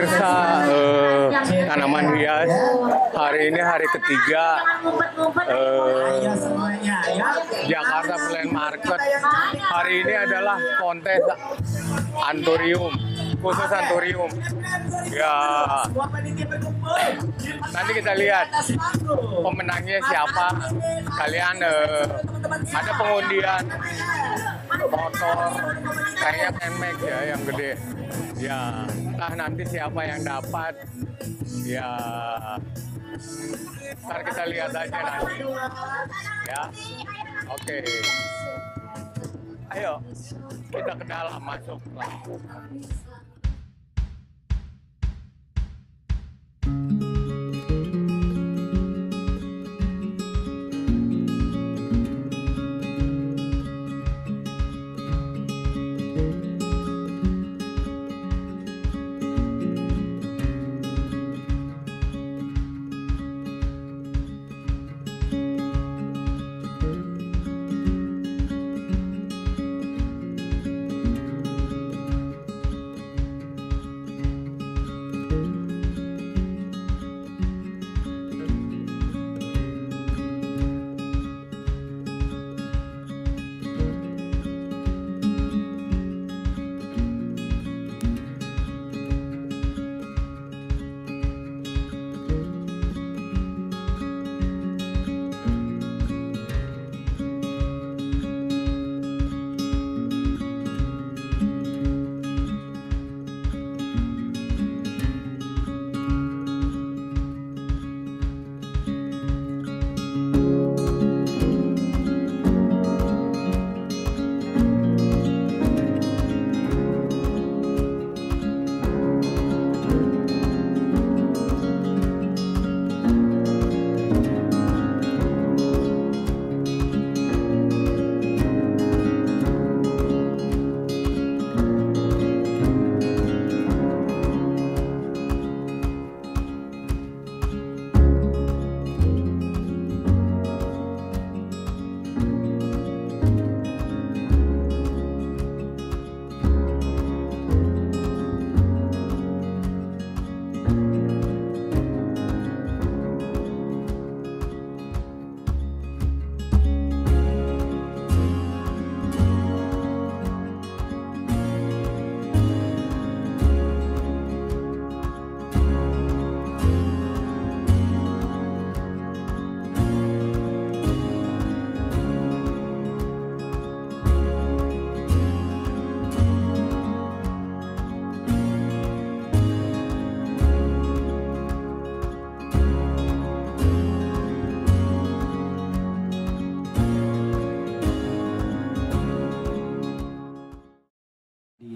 pemirsa tanaman hias. Hari ini hari ketiga Jakarta Plant Market. Hari ini adalah kontes anthurium, khusus anthurium. Ya, nanti kita lihat pemenangnya siapa. Kalian ada pengundian motor, kayaknya Nmax ya yang gede. Ya, entah nanti siapa yang dapat. Ya, ntar kita lihat aja nanti. Ya, oke. Ayo, kita ke dalam, masuk.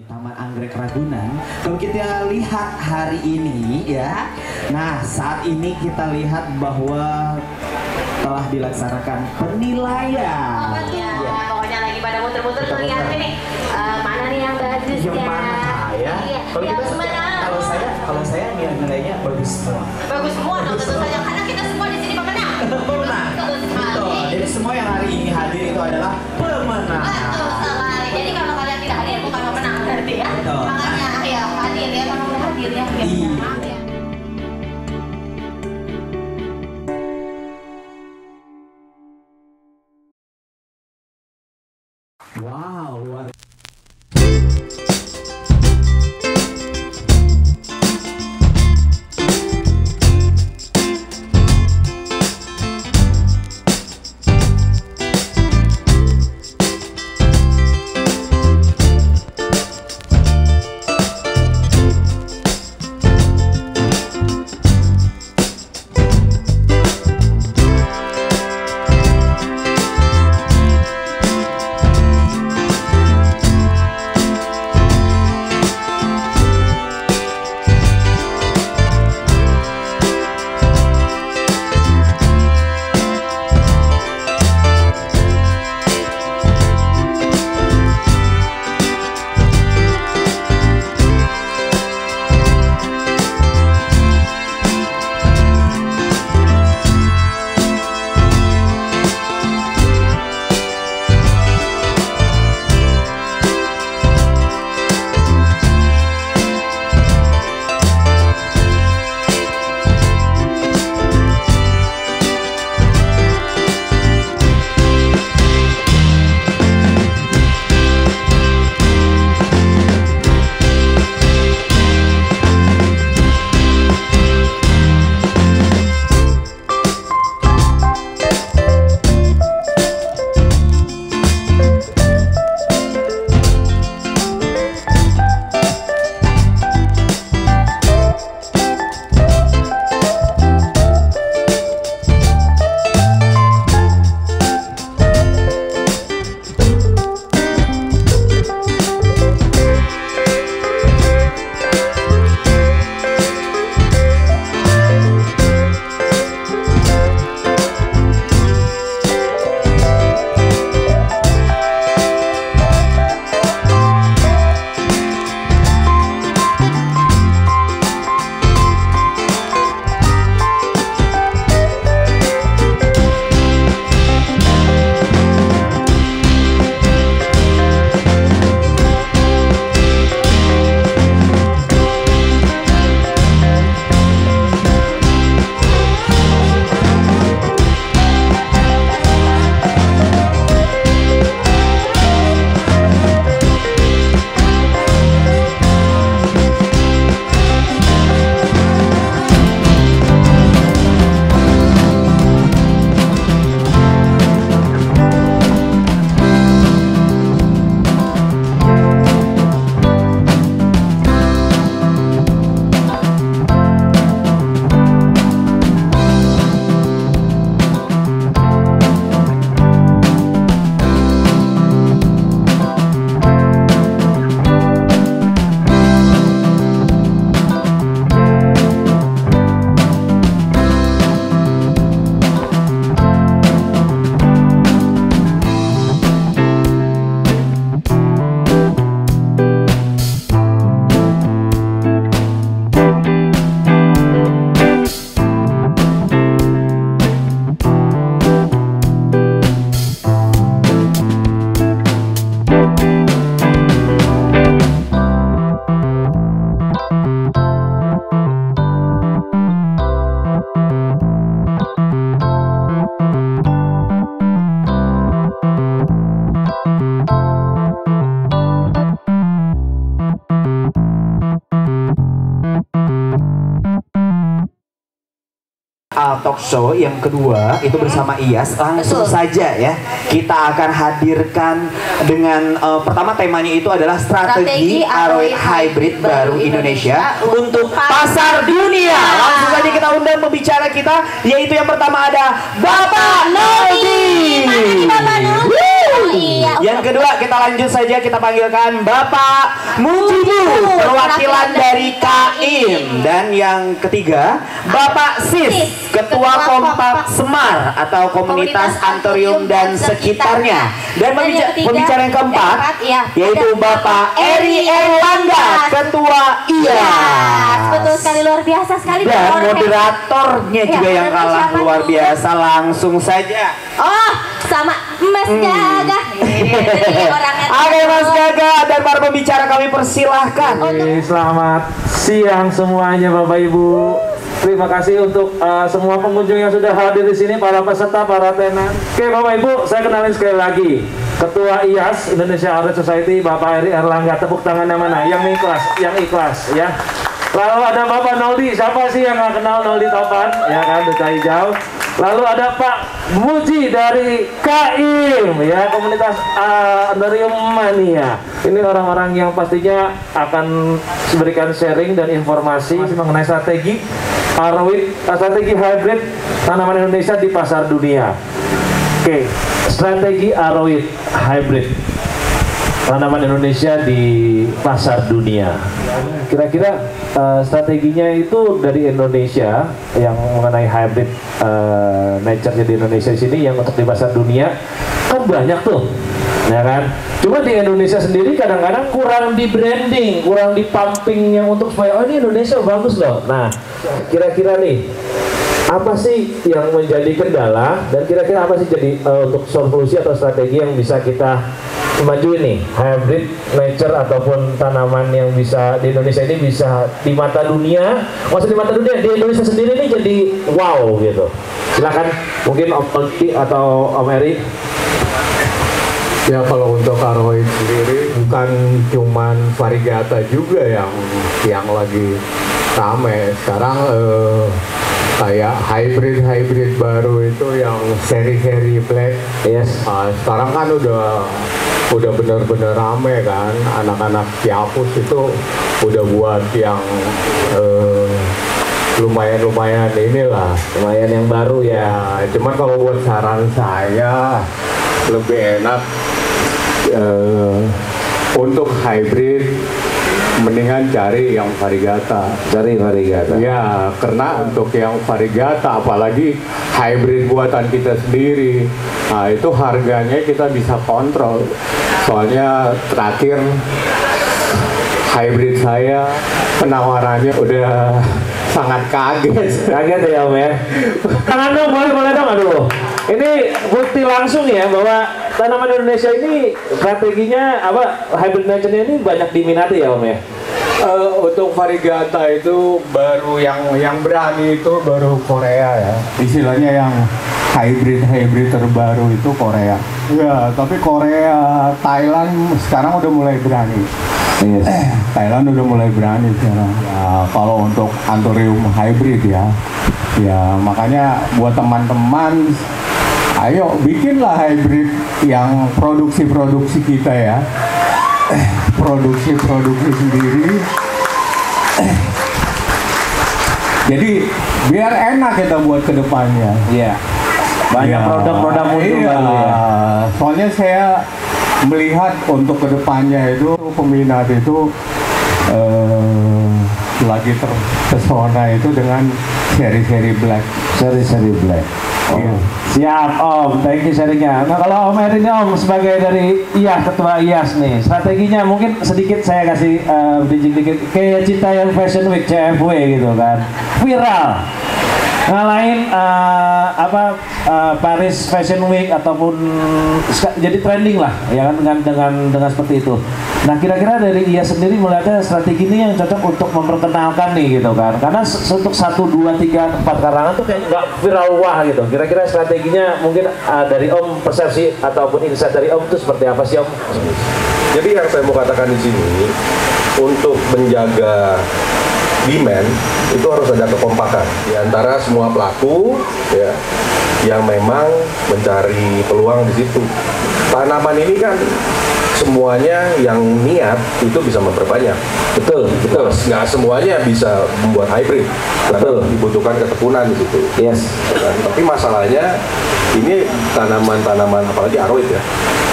Taman Anggrek Ragunan. Kalau kita lihat hari ini ya, nah saat ini kita lihat bahwa telah dilaksanakan penilaian. Oh, iya. Pokoknya lagi pada muter-muter lihat nih mana nih yang bagus yang ya. mana ya? Iya. Kalau saya nilainya bagus semua. Bagus semua dong tentu saja karena kita semua di sini pemenang. Pemenang. Betul. Jadi semua yang hari ini hadir itu adalah pemenang. Betul sekali. Jadi kalau kalian tidak hadir bukan pemenang berarti ya. Betul. Makanya ya hadir ya, kalau udah hadir ya. Iya. Wow, luar talk show yang kedua itu bersama Iyas. Langsung saja ya kita akan hadirkan dengan pertama temanya itu adalah strategi Aroid Hybrid baru Indonesia untuk pasar dunia. Langsung saja kita undang pembicara kita, yaitu yang pertama ada Bapak Noldi. Yang kedua kita lanjut saja, kita panggilkan Bapak Mujibu, perwakilan dari KAIM. Dan yang ketiga Bapak Sis, Ketua Kompak Semar atau Komunitas Antorium dan sekitarnya. Dan pembicara yang keempat yaitu Bapak Eri Erlangga, Ketua IAS. Betul sekali, luar biasa sekali. Dan moderatornya juga yang kalah luar biasa. Langsung saja. Oh, sama Mas Gaga. Oke Mas Gaga dan para pembicara kami persilahkan. Selamat siang semuanya Bapak Ibu. Terima kasih untuk semua pengunjung yang sudah hadir di sini, para peserta, para tenan. Oke Bapak Ibu, saya kenalin sekali lagi. Ketua IAS Indonesia Aroid Society Bapak Eri Erlangga. Tepuk tangannya mana? Yang ikhlas, yang ikhlas ya. Lalu ada Bapak Noldi. Siapa sih yang nggak kenal Noldi Topan? Ya kan, duta hijau. Lalu ada Pak Muji dari KAIM ya, Komunitas Antorium Mania. Ini orang-orang yang pastinya akan memberikan sharing dan informasi mengenai strategi Aroid, strategi hybrid tanaman Indonesia di pasar dunia. Oke, strategi Aroid hybrid tanaman Indonesia di pasar dunia. Kira-kira strateginya itu dari Indonesia yang mengenai hybrid nature-nya di Indonesia sini yang untuk di pasar dunia kan banyak tuh, ya kan? Cuma di Indonesia sendiri kadang-kadang kurang di branding, kurang di pumping yang untuk supaya oh ini Indonesia bagus loh. Nah, kira-kira nih apa sih yang menjadi kendala dan kira-kira apa sih jadi untuk solusi atau strategi yang bisa kita majuin nih hybrid nature ataupun tanaman yang bisa di Indonesia ini bisa di mata dunia, maksud di mata dunia di Indonesia sendiri ini jadi wow gitu. Silakan mungkin Om Noldi atau Om Eri. Ya kalau untuk Aroid sendiri bukan cuman variegata juga yang lagi rame sekarang, kayak hybrid baru itu yang seri black. Yes. Sekarang kan udah bener-bener rame kan, anak-anak Ciapus itu udah buat yang lumayan inilah, Lumayan yang baru ya. cuman kalau buat saran saya lebih enak untuk hybrid mendingan cari yang variegata. Ya, karena untuk yang variegata apalagi hybrid buatan kita sendiri, nah itu harganya kita bisa kontrol. Soalnya terakhir hybrid saya penawarannya udah sangat kaget Ya Om ya. Tangan dong, boleh dong. Aduh, ini bukti langsung ya bahwa tanaman Indonesia ini strateginya apa, hybrid nature-nya ini banyak diminati ya Om ya. Untuk variegata itu baru yang berani itu baru Korea ya. Istilahnya yang hybrid terbaru itu Korea. Ya, tapi Korea, Thailand sekarang udah mulai berani. Yes. Thailand udah mulai berani sekarang. Ya, kalau untuk Antorium hybrid ya makanya buat teman-teman, ayo bikinlah hybrid yang produksi kita ya. Produksi sendiri. Jadi biar enak kita buat kedepannya. Iya. Banyak produk-produk muncul baru ya. Soalnya saya melihat untuk kedepannya itu peminat itu lagi terpesona itu dengan seri black. Seri black. Iya. Siap Om, thank you sharingnya. Nah kalau Om Eri ini Om sebagai dari IAS, Ketua IAS nih, strateginya mungkin sedikit saya kasih bridging dikit. Kayak Citayam Fashion Week CFW gitu kan, viral ngalahin Paris Fashion Week ataupun jadi trending lah ya kan dengan seperti itu. Nah kira-kira dari IAS sendiri melihatnya strategi ini yang cocok untuk memperkenalkan nih gitu kan, karena untuk 1, 2, 3, 4 karangan tuh kayak nggak viral wah gitu. Kira-kira strateginya mungkin dari Om, persepsi ataupun insight dari Om itu seperti apa sih Om? Jadi yang saya mau katakan di sini untuk menjaga demand itu harus ada kekompakan di antara semua pelaku ya yang memang mencari peluang di situ. Tanaman ini kan semuanya yang niat itu bisa memperbanyak. Betul. Nggak semuanya bisa membuat hybrid. Karena dibutuhkan ketekunan di situ. Yes. Tapi masalahnya ini tanaman-tanaman apalagi aroid ya.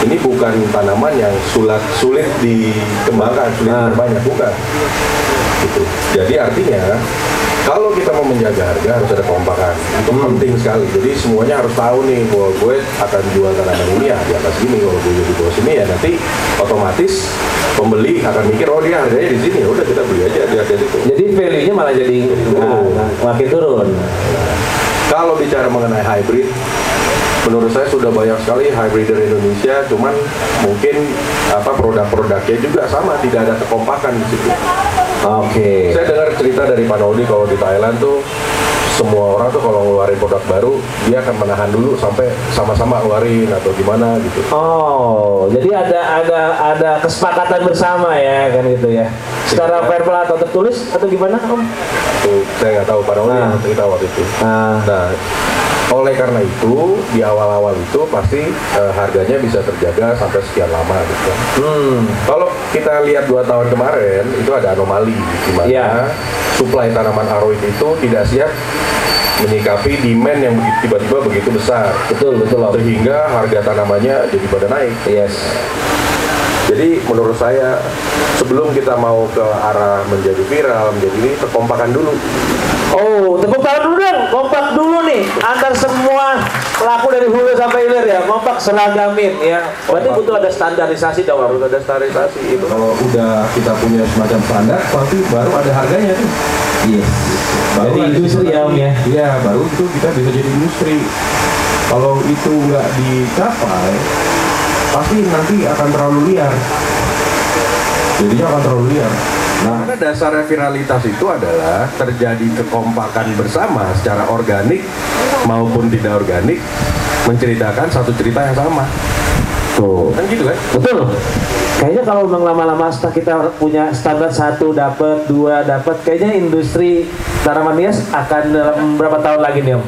Ini bukan tanaman yang sulit dikembangkan, sulit berbanyak, bukan. Gitu. Jadi artinya kalau kita mau menjaga harga harus ada kekompakan. Itu penting sekali. Jadi semuanya harus tahu nih bahwa gue akan jual tanaman ini ya di atas sini. Kalau gue di bawah sini ya nanti otomatis pembeli akan mikir oh dia harganya di sini. Ya udah kita beli aja di harga itu. Jadi value-nya malah jadi makin turun. Kalau bicara mengenai hybrid, menurut saya sudah banyak sekali hybrider Indonesia, cuman mungkin produk-produknya juga sama, tidak ada kekompakan di situ. Oke. Saya dengar cerita dari Pak Nodi kalau di Thailand tuh semua orang tuh kalau ngeluarin produk baru dia akan menahan dulu sampai sama-sama ngeluarin atau gimana gitu. Oh, jadi ada kesepakatan bersama ya kan gitu ya. Secara verbal atau tertulis atau gimana Om? Tuh, saya nggak tahu Pak Nodi yang cerita waktu itu. Nah, oleh karena itu di awal-awal itu pasti harganya bisa terjaga sampai sekian lama gitu. Kalau kita lihat 2 tahun kemarin itu ada anomali di mana suplai tanaman aroid itu tidak siap menyikapi demand yang tiba-tiba begitu besar. Betul. Sehingga harga tanamannya jadi pada naik. Yes. Jadi menurut saya sebelum kita mau ke arah menjadi viral, menjadi ini terkompakan dulu. Oh, tepuk tangan dulu dong, kompak dulu nih antar semua pelaku dari hulu sampai hilir ya, kompak seragamin ya. Berarti butuh ada standarisasi dong. Harus ada standarisasi itu. Kalau udah kita punya semacam standar, pasti baru ada harganya tuh. Yes. Jadi industri ya Om ya. Iya, baru itu kita bisa jadi industri. Kalau itu nggak dicapai, pasti nanti akan terlalu liar. Jadinya akan terlalu liar. Nah, karena dasar viralitas itu adalah terjadi kekompakan bersama secara organik maupun tidak organik menceritakan satu cerita yang sama. Tuh. Kan gitu kan? Betul. Kayaknya kalau memang lama-lama setelah kita punya standar 1 dapat, 2 dapat, kayaknya industri tanaman hias akan dalam berapa tahun lagi nih Om?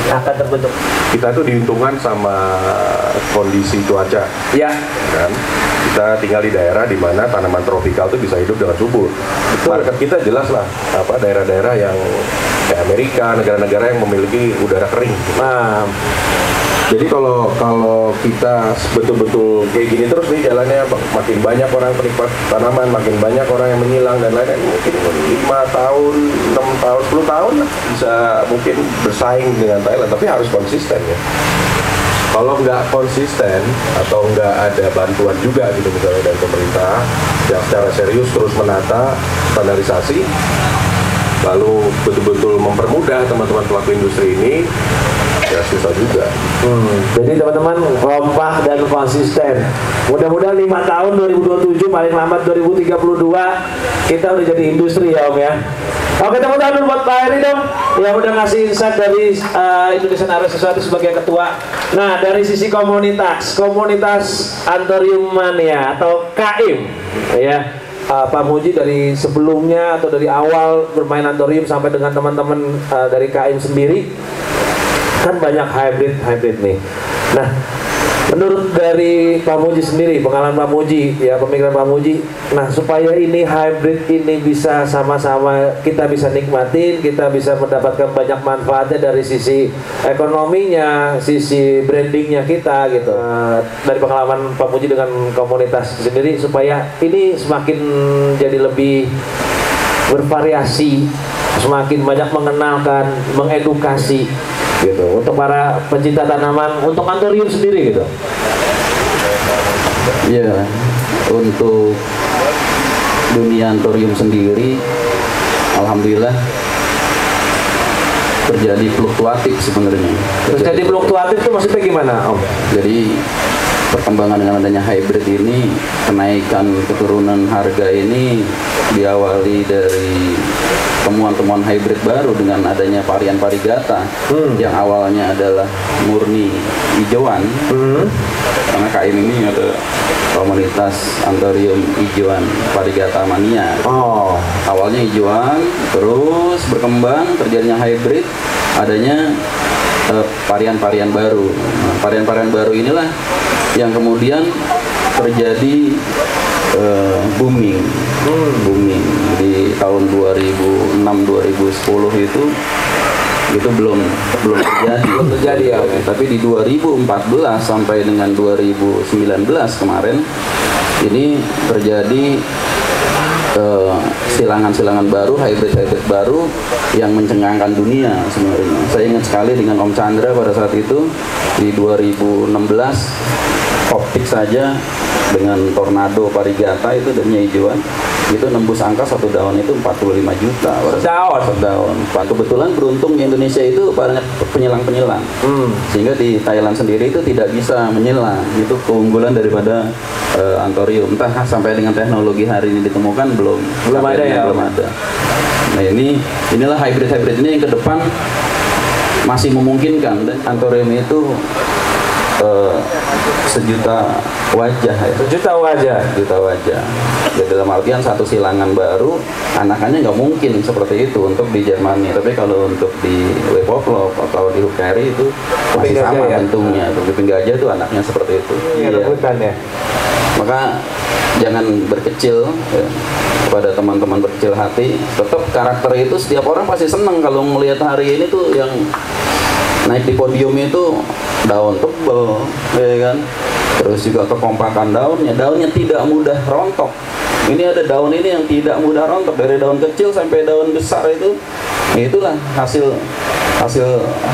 Akan terbentuk. Kita tuh diuntungkan sama kondisi cuaca. Ya. Kan? Kita tinggal di daerah di mana tanaman tropikal itu bisa hidup dengan subur. Market kita jelas lah, daerah-daerah yang kayak Amerika, negara-negara yang memiliki udara kering. Nah, jadi kalau kita betul-betul kayak gini terus nih jalannya, makin banyak orang penikmat tanaman, makin banyak orang yang menyilang dan lain-lain, mungkin 5 tahun, 6 tahun, 10 tahun lah bisa mungkin bersaing dengan Thailand, tapi harus konsisten ya. Kalau nggak konsisten atau nggak ada bantuan juga gitu misalnya dari pemerintah yang secara serius terus menata standarisasi, lalu betul-betul mempermudah teman-teman pelaku industri ini, ya susah juga. Jadi teman-teman kompak dan konsisten. Mudah-mudahan 5 tahun 2027 paling lambat 2032 kita udah jadi industri ya Om ya. Oke, tepuk tangan dulu buat Pak Heri dong yang udah ngasih insight dari Indonesian Area Society sebagai ketua. Nah, dari sisi komunitas Anthurium Mania atau KIM ya. Pak Muji dari sebelumnya atau dari awal bermain Anthurium sampai dengan teman-teman dari KIM sendiri kan banyak hybrid nih. Nah, menurut dari Pak Muji sendiri, pengalaman Pak Muji, ya pemikiran Pak Muji, nah supaya ini hybrid ini bisa sama-sama kita bisa nikmatin, kita bisa mendapatkan banyak manfaatnya dari sisi ekonominya, sisi brandingnya kita gitu. Dari pengalaman Pak Muji dengan komunitas sendiri supaya ini semakin jadi lebih bervariasi, semakin banyak mengenalkan, mengedukasi gitu untuk para pencinta tanaman, untuk Anthurium sendiri gitu. Ya, untuk dunia Anthurium sendiri alhamdulillah terjadi fluktuatif sebenarnya. Terjadi fluktuatif itu maksudnya gimana Om? Jadi perkembangan dengan adanya hybrid ini, kenaikan keturunan harga ini diawali dari temuan-temuan hybrid baru dengan adanya varian varigata yang awalnya adalah murni hijauan. Karena KIM ini ada komunitas Anthurium hijauan varigata mania. Awalnya hijauan, terus berkembang, terjadinya hybrid, adanya varian-varian baru. Varian-varian baru inilah yang kemudian terjadi booming di tahun 2006-2010 itu belum terjadi ya. Tapi di 2014 sampai dengan 2019 kemarin ini terjadi silangan-silangan baru, hybrid baru yang mencengangkan dunia sebenarnya. Saya ingat sekali dengan Om Chandra pada saat itu di 2016 optik saja dengan tornado varigata itu dannya hijauan itu nembus angka satu daun itu 45 juta per daun. Kebetulan beruntung di Indonesia itu banyak penyelang-penyelang, sehingga di Thailand sendiri itu tidak bisa menyelang. Itu keunggulan daripada Anthurium. Entah sampai dengan teknologi hari ini ditemukan belum ada ya. Belum ada. Nah inilah hybrid ini yang ke depan masih memungkinkan, dan Anthurium itu sejuta wajah ya. Sejuta wajah. Jadi dalam artian satu silangan baru, anakannya nggak mungkin seperti itu untuk di Jermani. Tapi kalau untuk di Lepoplof atau di Hukeri itu masih sama bentuknya. Untuk kuping gajah itu anaknya seperti itu. Iya. Ya. Maka jangan berkecil ya, kepada teman-teman berkecil hati. Tetap karakter itu setiap orang pasti senang kalau melihat hari ini tuh yang naik di podium itu daun tebal, ya kan? Terus juga kekompakan daunnya tidak mudah rontok. Ini ada daun ini yang tidak mudah rontok, dari daun kecil sampai daun besar itu. Itulah hasil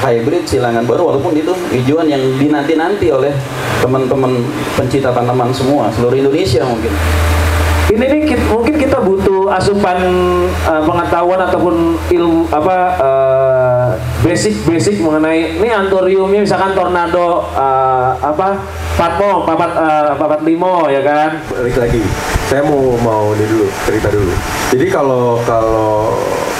hybrid silangan baru, walaupun itu hijauan yang dinanti-nanti oleh teman-teman pencinta tanaman semua seluruh Indonesia mungkin. Ini mungkin kita butuh asupan pengetahuan ataupun ilmu basic mengenai ini Anthuriumnya, misalkan tornado papat limo ya kan. Balik lagi, saya mau ini dulu, cerita dulu. Jadi kalau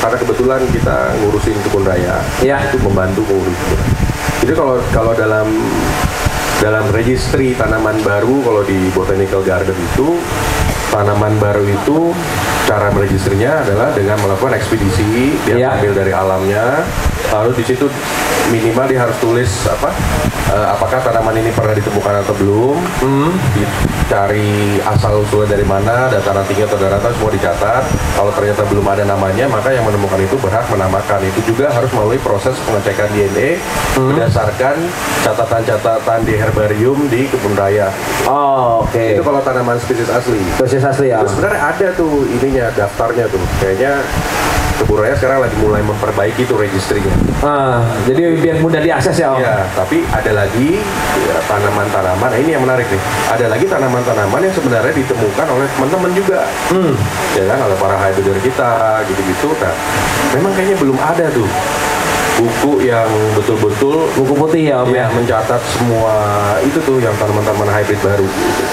karena kebetulan kita ngurusin kebun raya, itu membantu mengurus kebun raya. Jadi kalau dalam registry tanaman baru, kalau di Botanical Garden itu tanaman baru itu cara meregistrinya adalah dengan melakukan ekspedisi, dia ambil dari alamnya, lalu di situ minimal dia harus tulis apakah tanaman ini pernah ditemukan atau belum, dicari asal usulnya dari mana, dataran tinggi atau daratan semua dicatat. Kalau ternyata belum ada namanya, maka yang menemukan itu berhak menamakan. Itu juga harus melalui proses pengecekan DNA berdasarkan catatan-catatan di herbarium di kebun raya. Itu kalau tanaman spesies asli. Ya. Terus sebenarnya ada tuh ininya, daftarnya tuh. Kayaknya kebun raya sekarang lagi mulai memperbaiki tuh registrinya. Jadi biar mudah diakses ya. Iya, tapi ada lagi tanaman-tanaman. Nah, ini yang menarik nih. Ada lagi tanaman-tanaman yang sebenarnya ditemukan oleh teman-teman juga. Ya kan, oleh para hybrider kita gitu-gitu. Nah, memang kayaknya belum ada tuh buku yang betul-betul buku putih ya, mencatat semua itu tuh yang tanaman-tanaman hybrid baru gitu.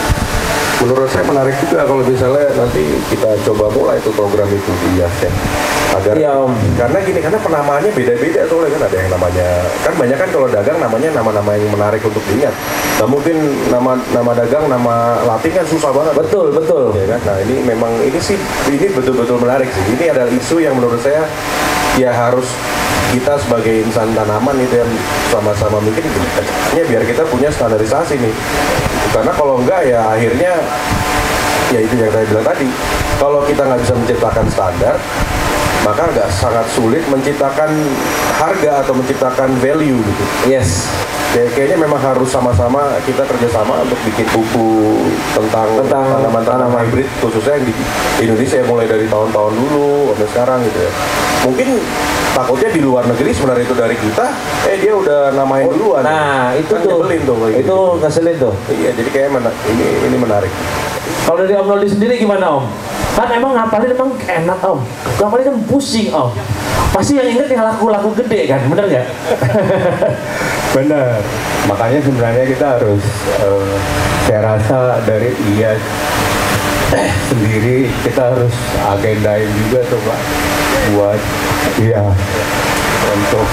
Menurut saya menarik juga kalau misalnya nanti kita coba mulai itu program itu di Aceh. Agar karena penamaannya beda-beda soalnya kan, ada yang namanya kan banyak kan kalau dagang namanya nama-nama yang menarik untuk diingat. Nah, mungkin nama dagang, nama Latin kan susah banget. Betul. Ya kan? Nah, ini memang ini betul-betul menarik sih. Ini adalah isu yang menurut saya ya harus kita sebagai insan tanaman itu yang sama-sama mungkin biar kita punya standarisasi nih. Karena kalau enggak ya akhirnya ya itu yang saya bilang tadi, kalau kita nggak bisa menciptakan standar, maka agak sangat sulit menciptakan harga atau menciptakan value gitu. Yes. Kayaknya memang harus sama-sama kita kerjasama untuk bikin buku tentang tanaman-tanaman hybrid, khususnya yang di Indonesia yang mulai dari tahun-tahun dulu sampai sekarang gitu ya. Mungkin takutnya di luar negeri sebenarnya itu dari kita, dia udah namain duluan. Nah, itu kan tuh. Itu ngeselin tuh. Iya, jadi kayak ini menarik. Kalau dari Om Noldi sendiri gimana Om? Kan emang ngapalin emang enak Om. Ngapalin kan pusing Om. pasti yang inget yang laku-laku gede kan, bener nggak? Bener, makanya sebenarnya kita harus saya rasa dari IAS sendiri kita harus agendain juga tuh Pak buat untuk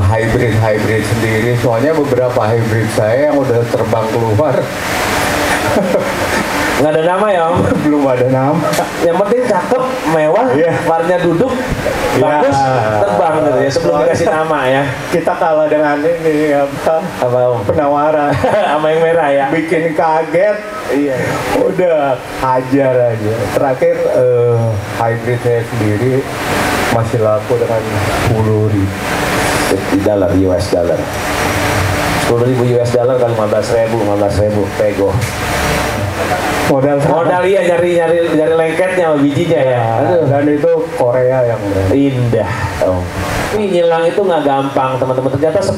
hybrid sendiri, soalnya beberapa hybrid saya yang udah terbang keluar Nggak ada nama ya Om? belum ada nama. Yang penting cakep, mewah, warnanya duduk, bagus, terbang gitu ya, sebelum dikasih nama ya. Kita kalah dengan ini apa Om? penawaran Sama yang merah ya. bikin kaget, udah hajar aja. Terakhir hybrid saya sendiri masih laku dengan 10.000 dolar US dollar. 10.000 US dollar kali 15.000 pego. Modal iya nyari lengketnya sama bijinya ya. Dan itu Korea yang indah. Ini nyilang itu nggak gampang teman-teman. Ternyata 10%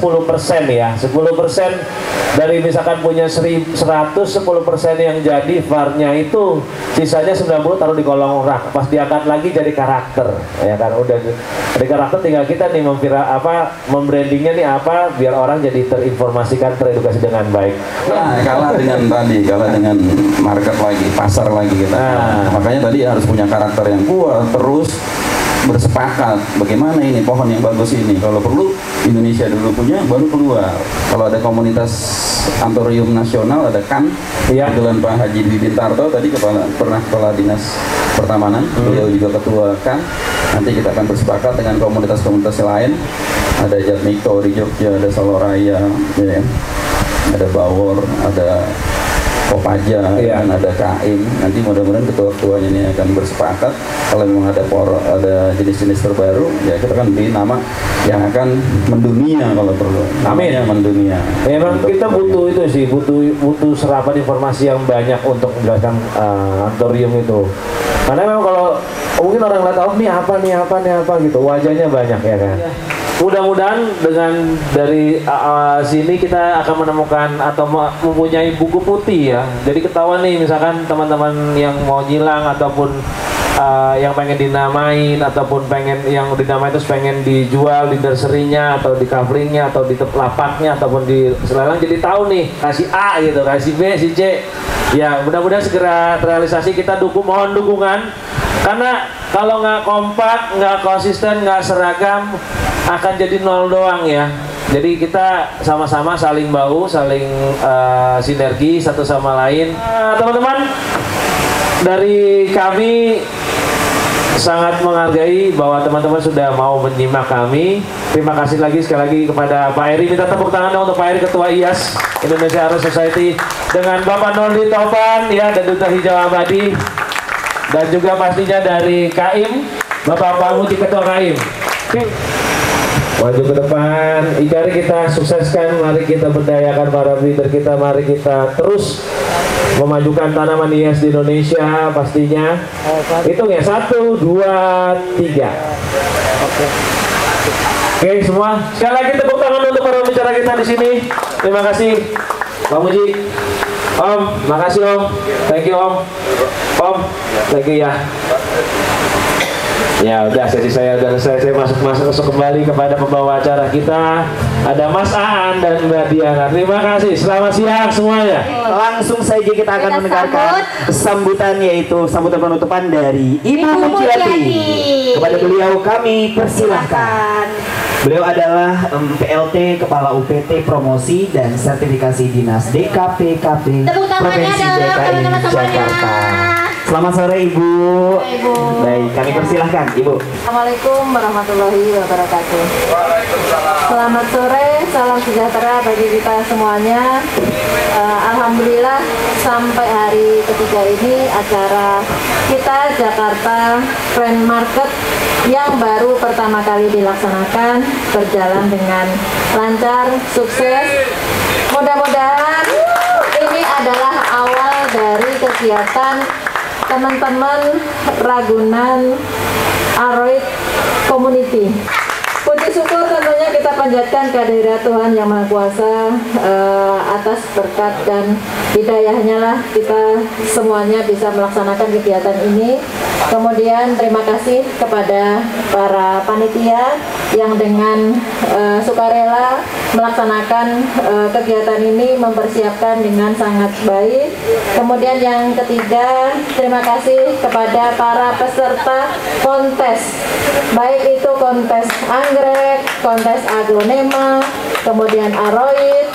ya. 10% dari misalkan punya 100, 10% yang jadi VAR-nya itu, sisanya 90 taruh di kolong rak. Pas diangkat lagi jadi karakter. Ya kan udah dari karakter tinggal kita nih membrandingnya nih apa biar orang jadi terinformasikan, teredukasi dengan baik. Nah, kalah dengan market lagi, pasar lagi kita. Makanya tadi harus punya karakter yang kuat, terus bersepakat bagaimana ini pohon yang bagus ini. Kalau perlu Indonesia dulu punya, baru keluar. Kalau ada komunitas Anthurium nasional, ada KAN, kebetulan Pak Haji Dwi Bintarto tadi pernah kepala dinas pertamanan, beliau juga ketua KAN. Nanti kita akan bersepakat dengan komunitas-komunitas lain. Ada Jatmiko di Jogja, ada Saloraya, ya, ada Bawor, ada Kopaja, dan ada KAIM. Nanti mudah-mudahan ketua-ketuanya ini akan bersepakat. Kalau memang ada jenis-jenis terbaru, ya kita akan beri nama yang akan mendunia kalau perlu. Namanya mendunia. Memang kita butuh itu sih, butuh serapan informasi yang banyak untuk menjelaskan Anthurium itu. Karena memang kalau mungkin orang lihat, oh ini apa gitu, wajahnya banyak ya kan. Mudah-mudahan dengan dari sini kita akan menemukan atau mempunyai buku putih ya. Jadi ketahuan nih misalkan teman-teman yang mau nyilang ataupun yang pengen dinamain ataupun pengen yang dinamain terus pengen dijual di nursery-nya atau di coveringnya atau di lapaknya ataupun di selelang, jadi tahu nih kasih A gitu, kasih B, si C. Ya mudah-mudahan segera terrealisasi. Kita mohon dukungan, karena kalau nggak kompak, nggak konsisten, nggak seragam akan jadi nol doang ya. Jadi kita sama-sama saling bahu, saling sinergi satu sama lain. Teman-teman, dari kami sangat menghargai bahwa teman-teman sudah mau menyimak kami. Terima kasih sekali lagi kepada Pak Eri. Minta tepuk tangan untuk Pak Eri, Ketua IAS Indonesia Aero Society, dengan Bapak Nurdi Topan ya, dan Duta Hijau Abadi, dan juga pastinya dari KAIM Bapak Muji, Ketua KAIM. Oke, maju ke depan. Mari kita sukseskan, mari kita berdayakan para breeder kita, mari kita terus memajukan tanaman hias di Indonesia pastinya. Hitung ya, 1, 2, 3. Oke semua, sekali lagi tepuk tangan untuk para pembicara kita di sini. Terima kasih Pak Muji, Om, makasih Om, thank you Om, thank you ya. Ya udah, sesi saya udah selesai. Saya masuk kembali kepada pembawa acara kita. Ada Mas Aan dan Mbak Diana. Terima kasih. Selamat siang semuanya. Langsung saja kita akan mendengarkan sambutan, yaitu sambutan penutupan dari Ibu Mujiati. Kepada beliau kami persilahkan. Beliau adalah PLT Kepala UPT Promosi dan Sertifikasi Dinas DKPKP Provinsi DKI Jakarta. Selamat sore Ibu. Ibu. Baik, kami persilahkan Ibu. Assalamualaikum warahmatullahi wabarakatuh. Selamat sore, salam sejahtera bagi kita semuanya. Alhamdulillah sampai hari ketiga ini acara kita Jakarta Friend Market yang baru pertama kali dilaksanakan berjalan dengan lancar, sukses. Mudah-mudahan ini adalah awal dari kegiatan teman-teman Ragunan Aroid Community. Puji Puji syukur tentunya kita panjatkan kehadirat Tuhan Yang Maha Kuasa atas berkat dan hidayahnya lah kita semuanya bisa melaksanakan kegiatan ini. Kemudian terima kasih kepada para panitia yang dengan sukarela melaksanakan kegiatan ini, mempersiapkan dengan sangat baik. Kemudian yang ketiga, terima kasih kepada para peserta kontes, baik itu kontes anggrek, kontes aglonema, kemudian aroid.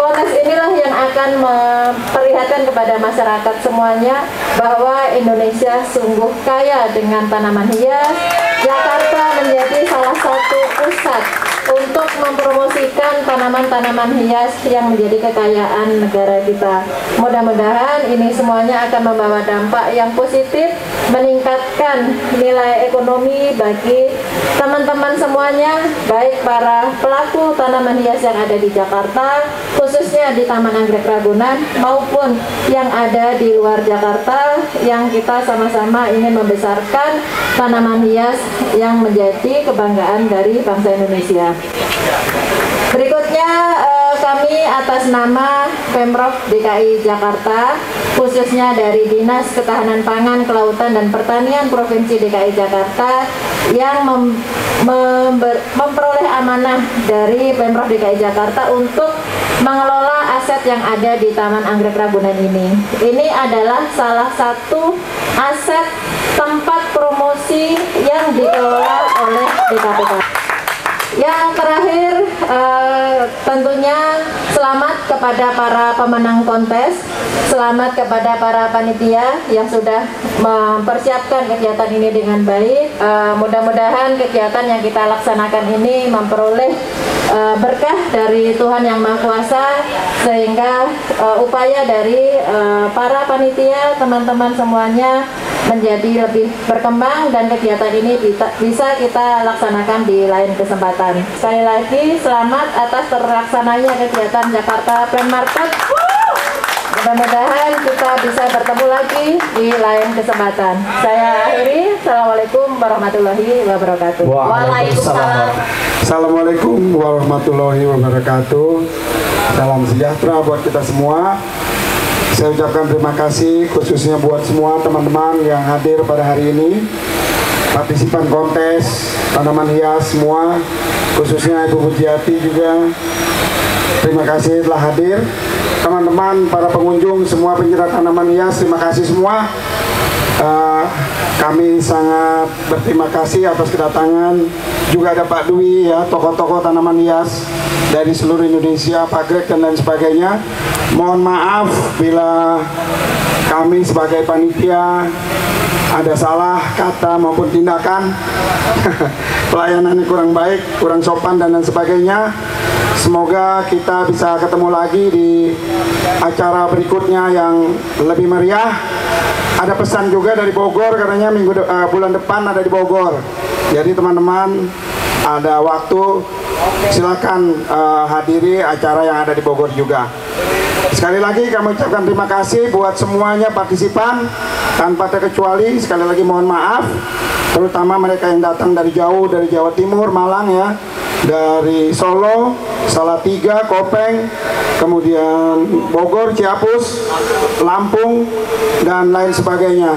Kontes inilah yang akan memperlihatkan kepada masyarakat semuanya bahwa Indonesia sungguh kaya dengan tanaman hias. Jakarta menjadi salah satu pusat untuk mempromosikan tanaman-tanaman hias yang menjadi kekayaan negara kita. Mudah-mudahan ini semuanya akan membawa dampak yang positif, meningkatkan nilai ekonomi bagi teman-teman semuanya, baik para pelaku tanaman hias yang ada di Jakarta, khususnya di Taman Anggrek Ragunan, maupun yang ada di luar Jakarta, yang kita sama-sama ingin membesarkan tanaman hias yang menjadi kebanggaan dari bangsa Indonesia. Berikutnya kami atas nama Pemprov DKI Jakarta, khususnya dari Dinas Ketahanan Pangan, Kelautan dan Pertanian Provinsi DKI Jakarta, yang memperoleh amanah dari Pemprov DKI Jakarta untuk mengelola aset yang ada di Taman Anggrek Ragunan ini. Ini adalah salah satu aset tempat promosi yang dikelola oleh DKPK. Yang terakhir, tentunya selamat kepada para pemenang kontes, selamat kepada para panitia yang sudah mempersiapkan kegiatan ini dengan baik. Mudah-mudahan kegiatan yang kita laksanakan ini memperoleh berkah dari Tuhan Yang Maha Kuasa, sehingga upaya dari para panitia, teman-teman semuanya menjadi lebih berkembang dan kegiatan ini bisa kita laksanakan di lain kesempatan. Sekali lagi selamat atas terlaksananya kegiatan Jakarta Plant Market. Mudah-mudahan kita bisa bertemu lagi di lain kesempatan. Saya akhiri. Assalamualaikum warahmatullahi wabarakatuh. Waalaikumsalam. Assalamualaikum warahmatullahi wabarakatuh. Salam sejahtera buat kita semua. Saya ucapkan terima kasih khususnya buat semua teman-teman yang hadir pada hari ini, partisipan kontes tanaman hias semua, khususnya Ibu Pujiati juga. Terima kasih telah hadir. Teman-teman, para pengunjung, semua pencinta tanaman hias, terima kasih semua. Kami sangat berterima kasih atas kedatangan. Juga ada Pak Dwi, ya, tokoh-tokoh tanaman hias dari seluruh Indonesia, Pak Greg dan lain sebagainya. Mohon maaf bila kami sebagai panitia ada salah kata maupun tindakan, pelayanannya kurang baik, kurang sopan dan lain sebagainya. Semoga kita bisa ketemu lagi di acara berikutnya yang lebih meriah. Ada pesan juga dari Bogor, katanya bulan depan ada di Bogor. Jadi teman-teman, ada waktu, silakan hadiri acara yang ada di Bogor juga. Sekali lagi kami ucapkan terima kasih buat semuanya partisipan tanpa terkecuali. Sekali lagi mohon maaf, terutama mereka yang datang dari jauh, dari Jawa Timur, Malang ya, dari Solo, Salatiga, Kopeng, kemudian Bogor, Ciapus, Lampung, dan lain sebagainya.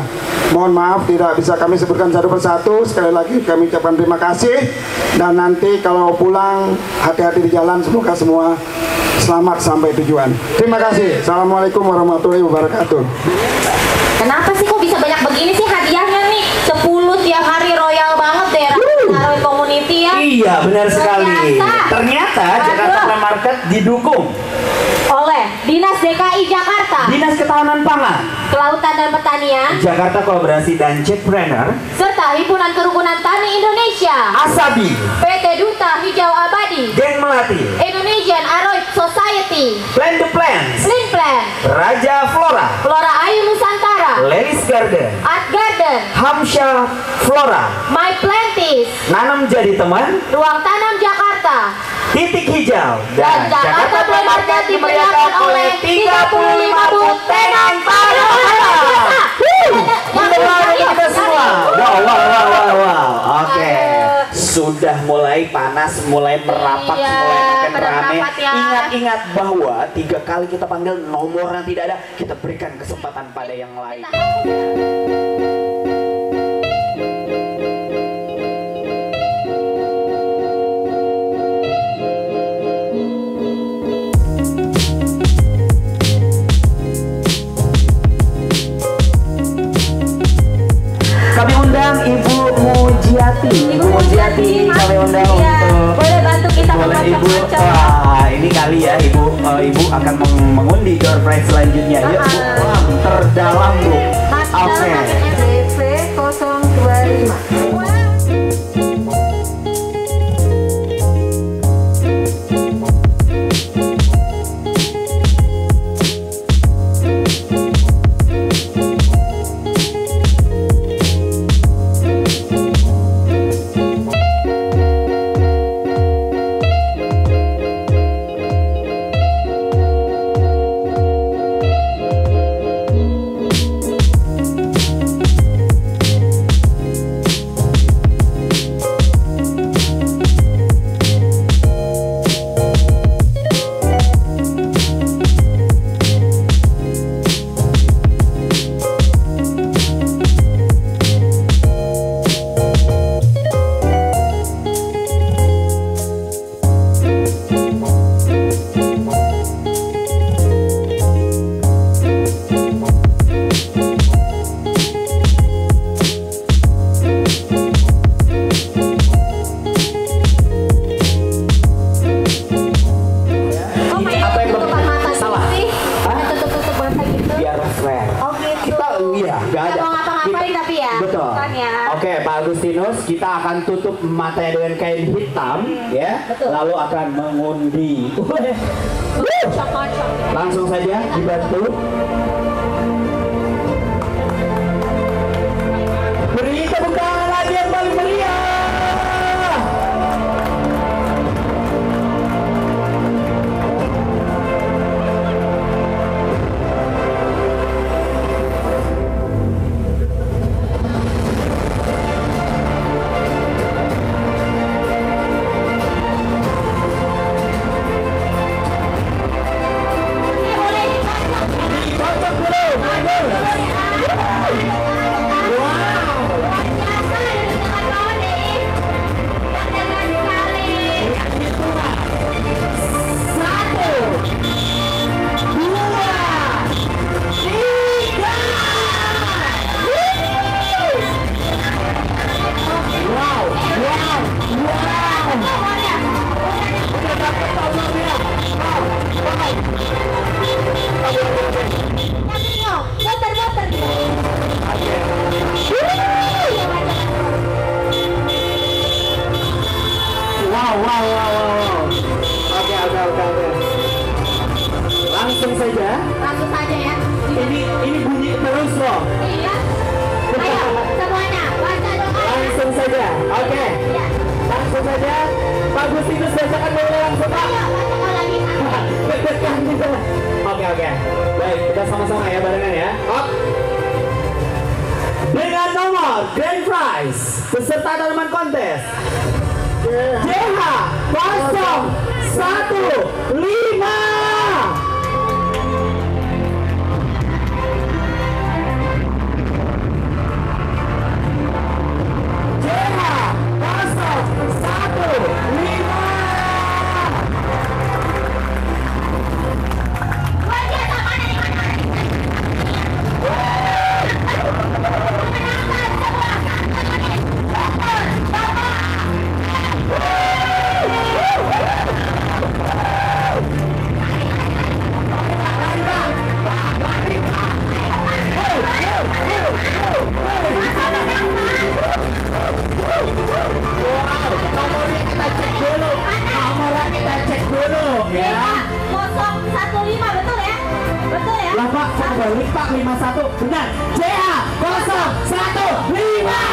Mohon maaf tidak bisa kami sebutkan satu persatu. Sekali lagi kami ucapkan terima kasih, dan nanti kalau pulang hati-hati di jalan, semoga semua selamat sampai tujuan. Terima kasih. Assalamualaikum warahmatullahi wabarakatuh. Kenapa sih kok bisa banyak begini sih hadiahnya nih? 10 tiap hari, royal banget deh Aroid Community ya. Iya, benar sekali. Ternyata Jakarta Plant Market didukung oleh Dinas DKI Jakarta, Dinas Ketahanan Pangan, Kelautan dan Pertanian, Jakarta Kolaborasi dan Jackpreneur, serta Himpunan Kerukunan Tani Indonesia, Asabi, PT Duta Hijau Abadi, Geng Melati, Indonesian Aroid Society, Plant the Plants, Slim Plant, Raja Flora, Flora Ayu Nusantara, Leris Garden, Art Garden, Hamsha Flora, My Plantis, Nanam Jadi Teman, Ruang Tanam Jakarta, Titik Hijau, dan Jakarta Plant Market dimeriahkan oleh 35 booth tenan pariwisata. Kita semua. Wow. Oke. sudah mulai panas, mulai merapat, Iya, mulai makin pada rame. merapat ya. Ingat-ingat bahwa 3 kali kita panggil nomornya tidak ada, kita berikan kesempatan pada yang lain. Kami undang Ibu Mujiati. Ibu Mujiati, kami undang ya, untuk boleh bantu kita boleh Ibu. memacok-macok. Wah, ini kali ya Ibu. Ibu akan mengundi door prize selanjutnya. Yuk Bu, pelan, terdalam Bu. Oke. DP 025. Pak Agustinus, kita akan tutup matanya dengan kain hitam, ya. Betul. Lalu akan mengundi. Langsung saja dibantu. Beri tepuk tangan lagi yang paling meriah. Langsung saja ya. Ini bunyi terus loh. Iya. Ayo semuanya baca doa. Langsung saja. Oke. Iya. Langsung saja. Pak Agustinus bacakan doa langsung Pak. Ayo baca lagi. Oke. Baik, kita sama-sama ya barengan ya. Up. Dengan nomor grand prize peserta tanaman kontes JH 015. Pak, saya balik Pak 51. Benar. JH 015.